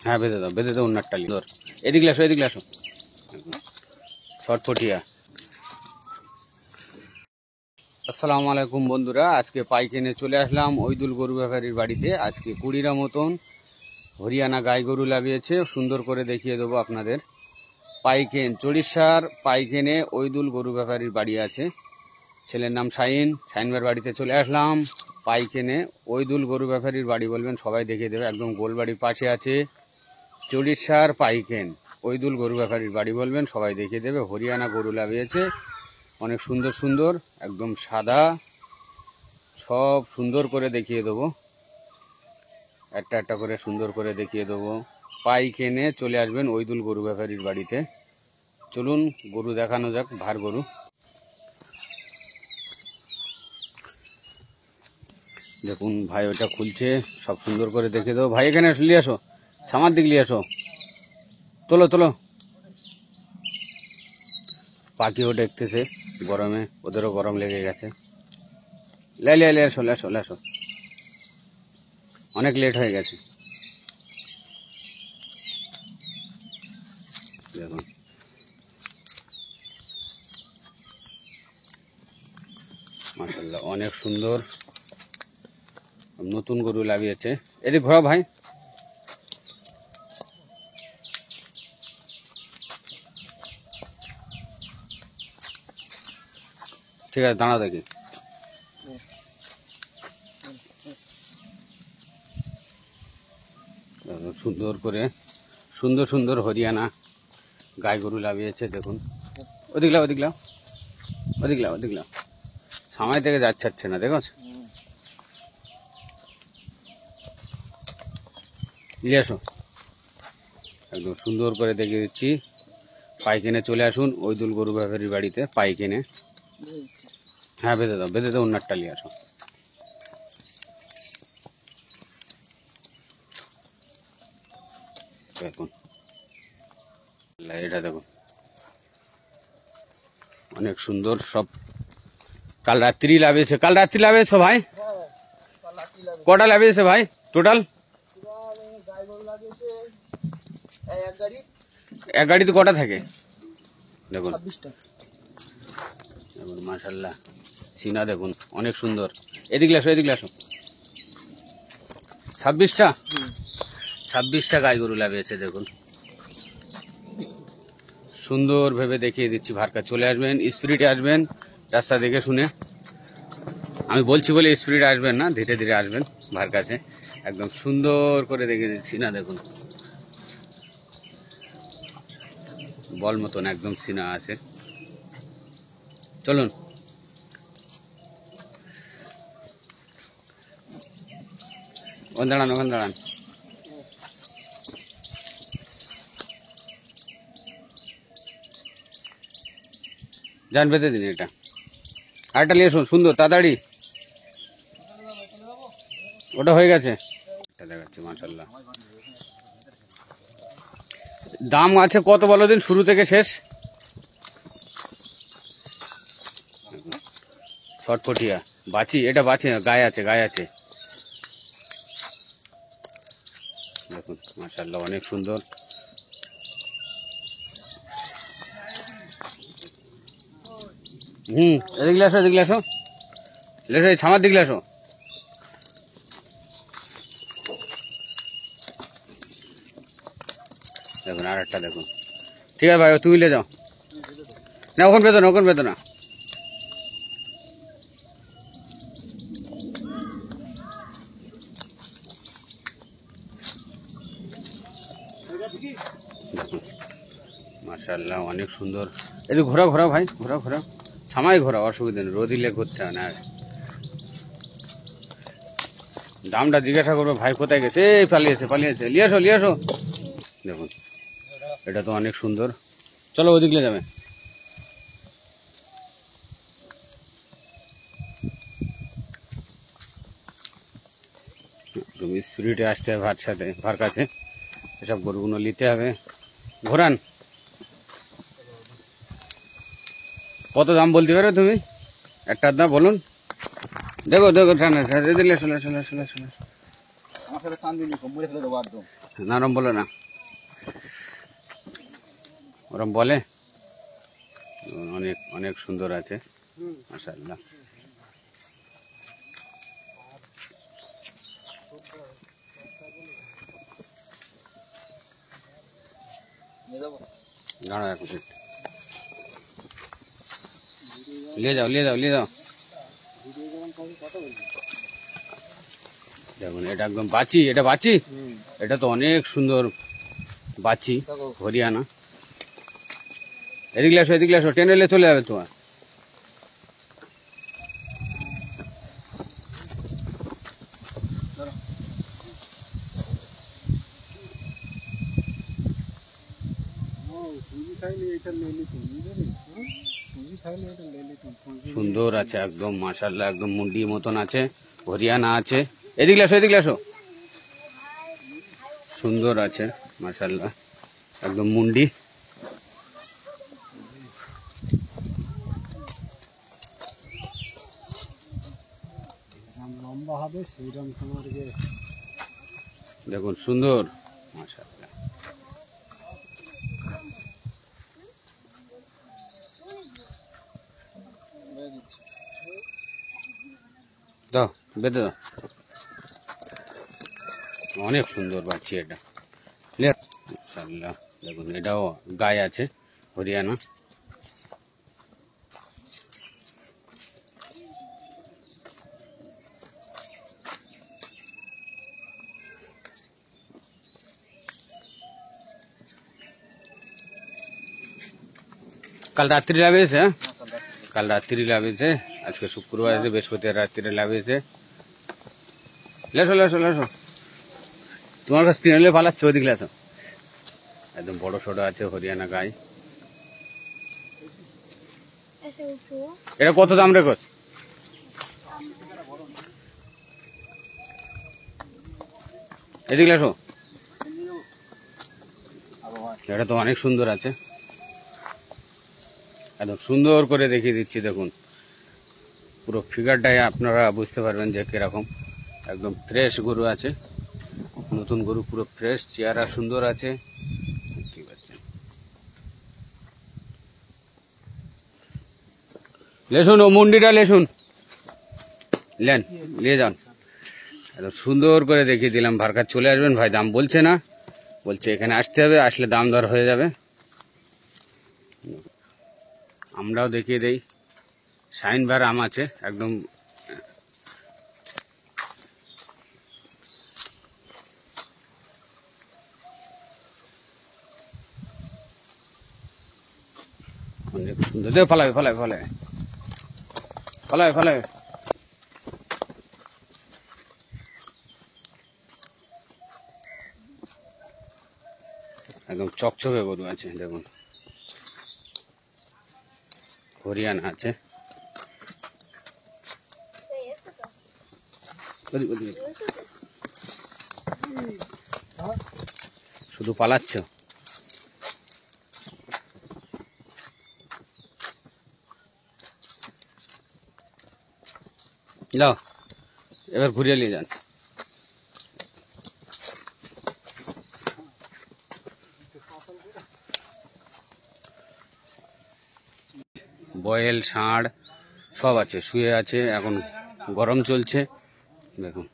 হ্যাঁ বেঁধে দাও উন্নারটা ধর। এদিকে আসো ছটফটিয়া। আসসালামু আলাইকুম বন্ধুরা, আজকে পাইকেনে চলে আসলাম ওইদুল গরু ব্যাপারীর বাড়িতে। আজকে 20টা মতন হরিয়ানা গাই গরু লাগিয়েছে, সুন্দর করে দেখিয়ে দেবো আপনাদের। পাইকেন চড়িষ্যার পাইকেনে ওইদুল গরু ব্যাপারীর বাড়ি আছে। ছেলের নাম শাহিন ভাইয়ের বাড়িতে চলে আসলাম। পাইকেনে ওইদুল গরু ব্যাপারীর বাড়ি বলবেন, সবাই দেখিয়ে দেবে। একদম গোলবাড়ির পাশে আছে চড়িষ্যার পাইকেন ওইদুল গরু ব্যাপারীর বাড়ি বলবেন, সবাই দেখিয়ে দেবে। হরিয়ানা গরু লাগিয়েছে, অনেক সুন্দর সুন্দর, একদম সাদা, সব সুন্দর করে দেখিয়ে দেবো। একটা একটা করে সুন্দর করে দেখিয়ে দেবো। পাইকেনে চলে আসবেন ওইদুল গরু ব্যাপারীর বাড়িতে। চলুন গরু দেখানো যাক, ভার গরু। দেখুন ভাই ওটা খুলছে, সব সুন্দর করে দেখিয়ে দেবো। ভাই এখানে নিয়ে আসো, সামার দিক নিয়ে আসো, তোলো। পাখিও দেখতেছে গরমে, ওদেরও গরম লেগে গেছে। লে আসো, অনেক লেট হয়ে গেছে। দেখুন মাশাআল্লাহ, অনেক সুন্দর নতুন গরু লাগিয়েছে। এদিক ঘোরাও ভাই। ঠিক আছে, দাঁড়া দেখি। সুন্দর করে সুন্দর হরিয়ানা গাই গরু লাগিয়েছে। দেখুন ওদিকলা সামাই থেকে যাচ্ছে না, দেখো নিয়ে আসো। একদম সুন্দর করে দেখিয়ে দিচ্ছি। পাইকেনে চলে আসুন ওইদুল গরু ব্যাপারীর বাড়িতে। পাইকেনে হ্যাঁ বেঁধে দাও উন্নারটা নিয়ে আসো। দেখুন এটা দেখুন, অনেক সুন্দর। সব কাল রাত্রি লাভিয়েছে ভাই। কটা লাভিয়েছে ভাই টোটাল? এক গাড়িতে কটা থাকে? দেখুন মাশাআল্লাহ, সিনা দেখুন অনেক সুন্দর। এদিকে আসো। 26টা গাই গরু লাগিয়েছে। দেখুন সুন্দর ভেবে দেখিয়ে দিচ্ছি। ভারকা চলে আসবেন, স্পিরিটে আসবেন, রাস্তা দেখে শুনে। আমি বলছি বলে স্পিরিটে আসবেন না, ধীরে ধীরে আসবেন ভার কাছে। একদম সুন্দর করে দেখিয়ে দিচ্ছি না, দেখুন বল মতন একদম সিনা আছে। চলুন ওখানে দাঁড়ান। যান বেঁধে দিন এটা। আরেকটা নিয়ে আসুন, সুন্দর তাড়াতাড়ি। ওটা হয়ে গেছে, এটা দেখাচ্ছে মাশাআল্লাহ। দাম আছে কত বলো দিন, শুরু থেকে শেষ? ছটফটিয়া বাছি, এটা বাছি গায়ে আছে। দেখুন মাশাআল্লাহ, অনেক সুন্দর। এদিকে আসো, ছামার দিকে আসো। দেখুন আর একটা দেখুন। ঠিক আছে ভাই, তুইলে যাও না, ওখান পেতো না। মাশাআল্লাহ, অনেক সুন্দর। এই ঘোরা ভাই, ঘোরা ছামাই ঘোরা, অসুবিধা নেই, রোদিলে ঘুরতে হয় না। দামটা জিজ্ঞাসা করবে ভাই কোথায় গেছে, পালিয়েছে। নিয়ে আসো। দেখুন এটা তো অনেক সুন্দর। চলো ওদিকে যাবে। তুমি স্পিরিটে আসতে হবে ভার কাছে, এসব গরুগুলো নিতে হবে। ঘোরান, কত দাম বলতে পারো তুমি? একটা দাম বলুন। দেখো টানা দিলে। না ওরম বলে না, ওরম বলে। অনেক অনেক সুন্দর আছে মাশাআল্লাহ। দাঁড়াও এক মিনিট, নিয়ে যাও নিয়ে যাও নিয়ে যাও। দেখুন এটা একদম বাচি, এটা বাচি, এটা তো অনেক সুন্দর বাচি হরিয়ানা। এদিকে আসো এদিকে আসো, টেনে এলে চলে যাবে তোমার। সুন্দর আছে একদম মাশাআল্লাহ, একদম মুন্ডি মতন আছে, হরিয়ানা আছে। এদিকে আসো এদিকে আসো, সুন্দর আছে মাশাআল্লাহ, একদম মুন্ডি। লম্বা হবে সেইরকম তোমার দেখুন সুন্দর মাশাআল্লাহ। দাও বেঁধে দাও, অনেক সুন্দর বাচ্চি এটা মাশাআল্লাহ। দেখুন এটাও গায়ে আছে হরিয়ানা। কাল রাত্রি লাভিয়েছে, কাল রাত্রি লাভিয়েছে, আজকে শুক্রবার আছে, বৃহস্পতিবার রাত্রিরে লাভিয়েছে। লেসো লেসো লেসো, তোমার কাছে তিনলে পালাচ্ছে, ওদিকে লেসো। একদম বড় সড়ো আছে হরিয়ানা গাই। এটা কত দাম রেখোস? এদিকে লেসো, এটা তো অনেক সুন্দর আছে, একদম সুন্দর করে দেখিয়ে দিচ্ছি। দেখুন পুরো ফিগারটাই আপনারা বুঝতে পারবেন যে কিরকম। একদম ফ্রেশ গরু আছে, নতুন গরু, পুরো ফ্রেশ, চেহারা সুন্দর আছে। ঠিক আছে, লেসুন ও মুন্ডিটা লেসুন, লেন নিয়ে যান। একদম সুন্দর করে দেখিয়ে দিলাম। ভারকার চলে আসবেন ভাই, দাম বলছে না, বলছে এখানে আসতে হবে, আসলে দাম দর হয়ে যাবে। আমরাও দেখিয়ে দেই, শাইন ভার আম আছে একদম। অনেক সুন্দর, দেখ ফলাবে ফলাবে ফলাবে ফলাবে ফলাবে, একদম চকচকে গরু আছে। দেখুন হরিয়ানা আছে। শুধু পালাচ্ছ, যাও এবার ঘুরিয়ে নিয়ে যান। বয়েল ষাঁড় সব আছে, শুয়ে আছে, এখন গরম চলছে। দেখুন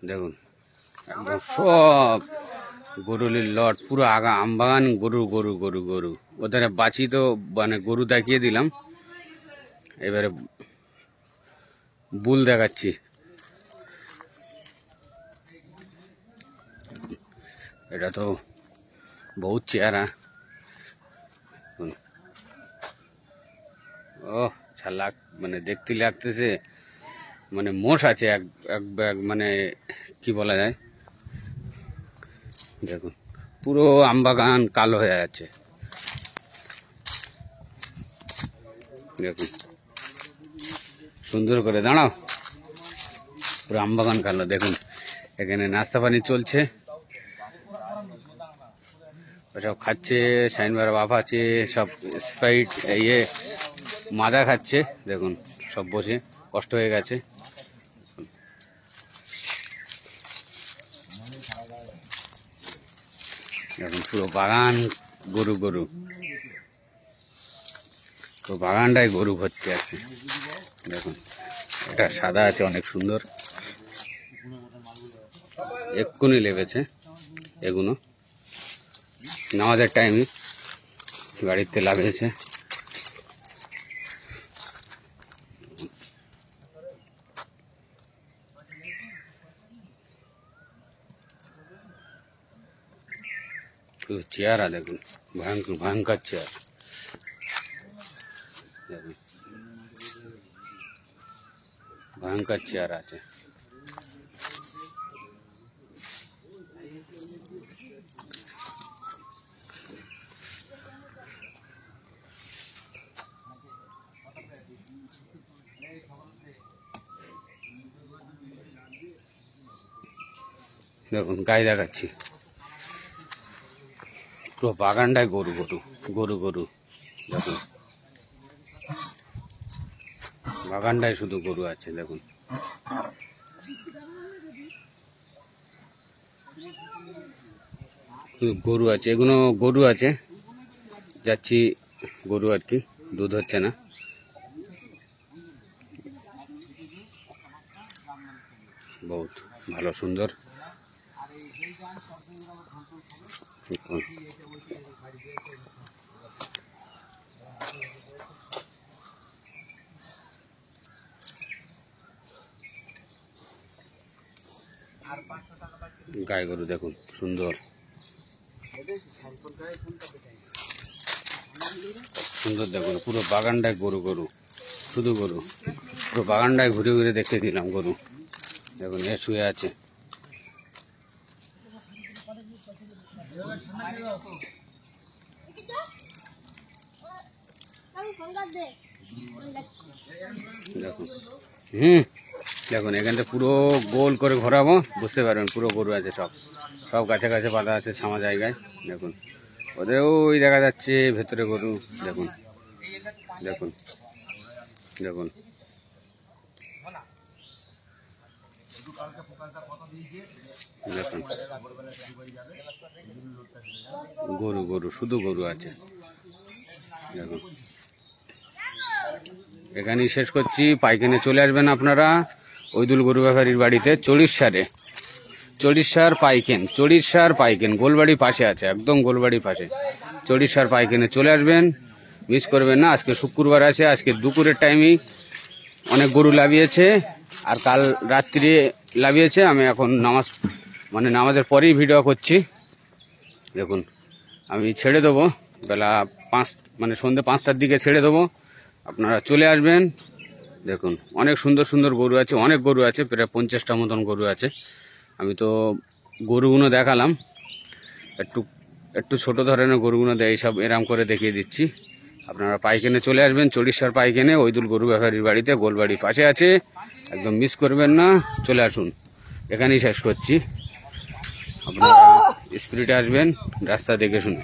দেখুন একদম সব গরুলির লট, পুরো আগা আমবাগান গরু গরু গরু গরু। ওদের বাছি তো মানে গরু দেখিয়ে দিলাম, এবারে বুল দেখাচ্ছি। এটা তো বহুত চেহারা, ও ছালাক, মানে দেখতে লাগতেছে মানে মোষ আছে এক এক ব্যাগ, মানে কি বলা যায়। দেখুন পুরো আমবাগান কালো হয়ে যাচ্ছে। দেখুন সুন্দর করে দাঁড়াও, পুরো আমবাগান কালো। দেখুন এখানে নাস্তা পানি চলছে, সব খাচ্ছে। শাইনবার বাপ আছে, সব স্প্রাইট ইয়ে মাজা খাচ্ছে। দেখুন সব বসে, কষ্ট হয়ে গেছে। দেখুন পুরো বাগান গরু গরু, তো বাগানটাই গরু ভর্তি আছে। দেখুন এটা সাদা আছে, অনেক সুন্দর, এক্ষুনি লেগেছে এগুলো, নামাজের টাইমে গাড়িতে লাগিয়েছে। শুধু চেয়ারা দেখুন, ভয়ঙ্কর ভয়ঙ্কর চেয়ার। দেখুন ভয়ঙ্কর চেয়ার আছে। দেখুন গায়ে দেখাচ্ছি, পুরো বাগানটায় গরু গরু গরু গরু। দেখুন বাগানটায় শুধু গরু আছে। দেখুন শুধু গরু আছে, এগুলো গরু আছে। যাচ্ছি গরু আর কি, দুধ হচ্ছে না। বহুত ভালো সুন্দর। গাই গরু দেখুন সুন্দর সুন্দর। দেখুন পুরো বাগানটায় গরু গরু, শুধু গরু। পুরো বাগানটায় ঘুরে ঘুরে দেখতে দিলাম গরু। দেখুন এ শুয়ে আছে। দেখুন দেখুন এখান থেকে পুরো গোল করে ঘোরাবো, বুঝতে পারবেন পুরো গরু আছে। সব সব গাছে গাছে বাঁধা আছে ছামা জায়গায়। দেখুন ওদের ওই দেখা যাচ্ছে ভেতরে গরু। দেখুন দেখুন দেখুন দেখুন গরু গরু, শুধু গরু আছে। দেখুন এখানেই শেষ করছি। পাইখানে চলে আসবেন আপনারা ওইদুল গরু ব্যাপারীর বাড়িতে, চড়িষ্যার পাইকেন গোলবাড়ি পাশে আছে, একদম গোলবাড়ির পাশে চড়িষ্যার পাইকেনে চলে আসবেন, মিস করবেন না। আজকে শুক্রবার আছে, আজকে দুপুরের টাইমেই অনেক গরু লাভিয়েছে, আর কাল রাত্রি লাভিয়েছে। আমি এখন নামাজের পরেই ভিডিও করছি। দেখুন আমি ছেড়ে দেবো বেলা 5, সন্ধ্যে 5টার দিকে ছেড়ে দেবো, আপনারা চলে আসবেন। দেখুন অনেক সুন্দর সুন্দর গরু আছে, অনেক গরু আছে, প্রায় 50টা মতন গরু আছে। আমি তো গরুগুলো দেখালাম, একটু ছোট ধরনের গরুগুলো এইসব এরাম করে দেখিয়ে দিচ্ছি। আপনারা পাইখানে চলে আসবেন, চড়িষ্যার পাইখানে ওইদুল গরু ব্যাপারীর বাড়িতে, গোলবাড়ির পাশে আছে, একদম মিস করবেন না। চলে আসুন, এখানেই শেষ করছি। আপনারা স্পিডে আসবেন, রাস্তা দেখে শুনে।